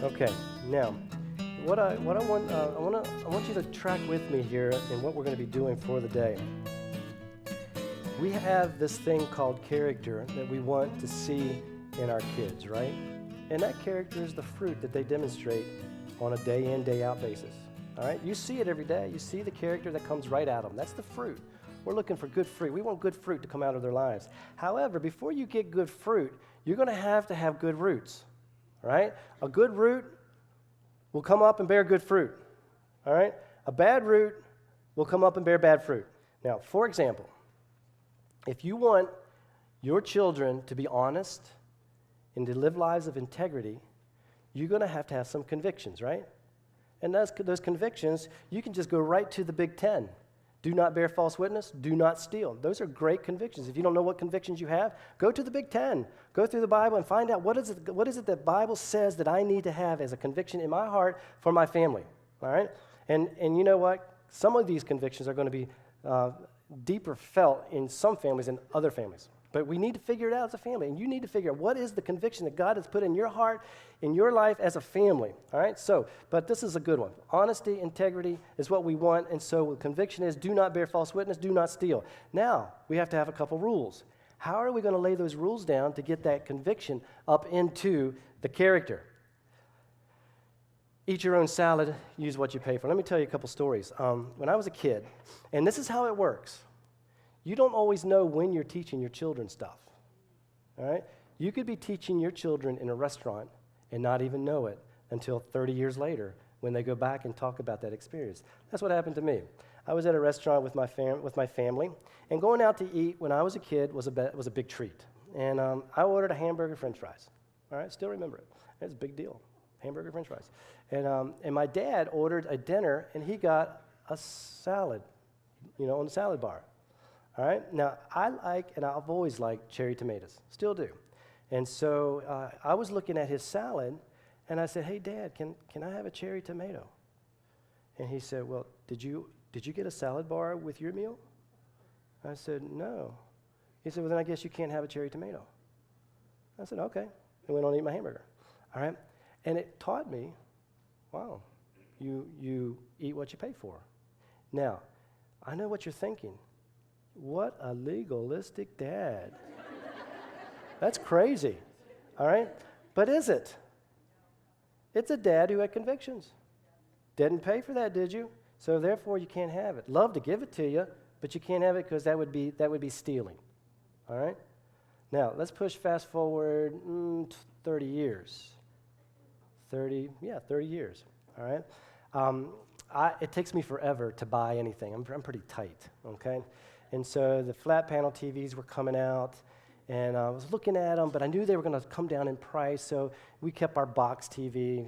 Okay, now, I want you to track with me here in what we're going to be doing for the day. We have this thing called character that we want to see in our kids, right? And that character is the fruit that they demonstrate on a day in, day out basis. All right? You see it every day. You see the character that comes right out of them. That's the fruit. We're looking for good fruit. We want good fruit to come out of their lives. However, before you get good fruit, you're going to have good roots. All right? A good root will come up and bear good fruit. All right? A bad root will come up and bear bad fruit. Now, for example, if you want your children to be honest and to live lives of integrity, you're going to have some convictions, right? And those convictions, you can just go right to the Big Ten. Do not bear false witness. Do not steal. Those are great convictions. If you don't know what convictions you have, go to the Big Ten. Go through the Bible and find out what is it that the Bible says that I need to have as a conviction in my heart for my family, all right? And you know what? Some of these convictions are going to be deeper felt in some families than other families. But we need to figure it out as a family, and you need to figure out what is the conviction that God has put in your heart, in your life as a family, all right? So, but this is a good one. Honesty, integrity is what we want, and so the conviction is do not bear false witness, do not steal. Now, we have to have a couple rules. How are we going to lay those rules down to get that conviction up into the character? Eat your own salad, use what you pay for. Let me tell you a couple stories. When I was a kid, and this is how it works. You don't always know when you're teaching your children stuff, all right? You could be teaching your children in a restaurant and not even know it until 30 years later when they go back and talk about that experience. That's what happened to me. I was at a restaurant with my family, and going out to eat when I was a kid was a big treat. And I ordered a hamburger, french fries, all right? Still remember it. It was a big deal, hamburger, french fries. And my dad ordered a dinner, and he got a salad, on the salad bar. All right, now I've always liked cherry tomatoes, still do. And so I was looking at his salad, and I said, "Hey, Dad, can I have a cherry tomato?" And he said, "Well, did you get a salad bar with your meal?" I said, "No." He said, "Well, then I guess you can't have a cherry tomato." I said, "Okay," and went on to eat my hamburger. All right, and it taught me, wow, you eat what you pay for. Now, I know what you're thinking. What a legalistic dad. That's crazy, all right? But is it? It's a dad who had convictions. Didn't pay for that, did you? So therefore, you can't have it. Love to give it to you, but you can't have it because that would be stealing, all right? Now, let's push fast forward 30 years. 30 years, all right? It takes me forever to buy anything. I'm pretty tight, okay? And so the flat panel TVs were coming out, and I was looking at them, but I knew they were going to come down in price, so we kept our box TV.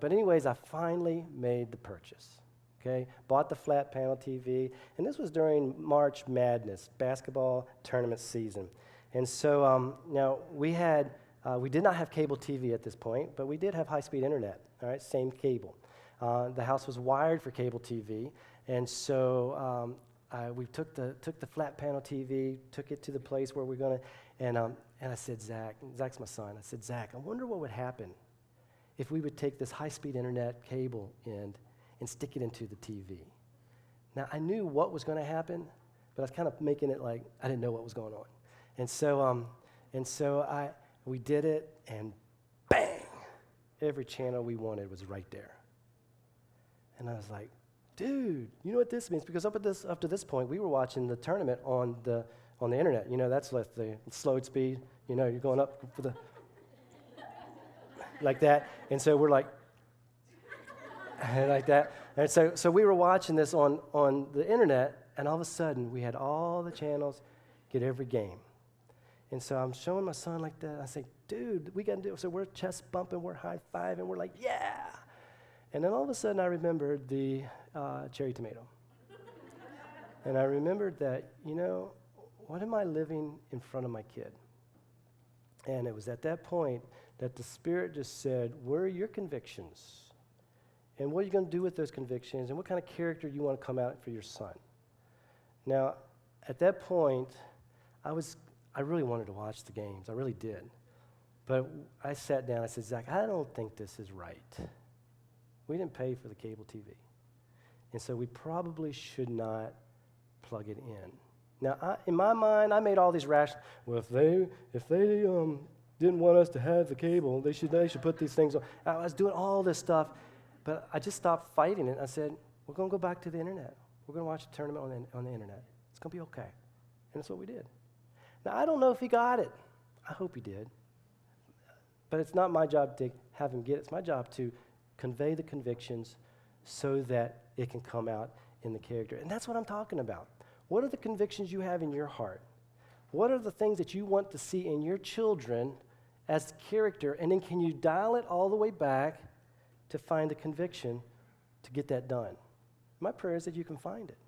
But anyways, I finally made the purchase. Okay, bought the flat panel TV, and this was during March Madness basketball tournament season. And so now we did not have cable TV at this point, but we did have high-speed internet. All right, same cable. The house was wired for cable TV, and so. We took the flat panel TV, took it to the place where we're going to, and I said, Zach's my son. I said, Zach, I wonder what would happen if we would take this high-speed internet cable and stick it into the TV. Now, I knew what was going to happen, but I was kind of making it like I didn't know what was going on. And so we did it, and bang, every channel we wanted was right there. And I was like, dude, you know what this means? Because up to this point, we were watching the tournament on the internet. That's like the slowed speed. You're going up for the like that, and so we're like like that. And so we were watching this on the internet, and all of a sudden we had all the channels, get every game. And so I'm showing my son like that. I say, dude, we got to do it. So we're chest bumping, we're high fiving, we're like, yeah. And then all of a sudden, I remembered the cherry tomato. And I remembered that, what am I living in front of my kid? And it was at that point that the Spirit just said, where are your convictions? And what are you going to do with those convictions? And what kind of character you want to come out for your son? Now, at that point, I really wanted to watch the games. I really did. But I sat down, I said, Zach, I don't think this is right. We didn't pay for the cable TV. And so we probably should not plug it in. Now, in my mind, I made all these rational, well, if they didn't want us to have the cable, they should put these things on. I was doing all this stuff, but I just stopped fighting it. I said, we're going to go back to the internet. We're going to watch a tournament on the internet. It's going to be okay. And that's what we did. Now, I don't know if he got it. I hope he did. But it's not my job to have him get it. It's my job to convey the convictions so that it can come out in the character. And that's what I'm talking about. What are the convictions you have in your heart? What are the things that you want to see in your children as character? And then can you dial it all the way back to find the conviction to get that done? My prayer is that you can find it.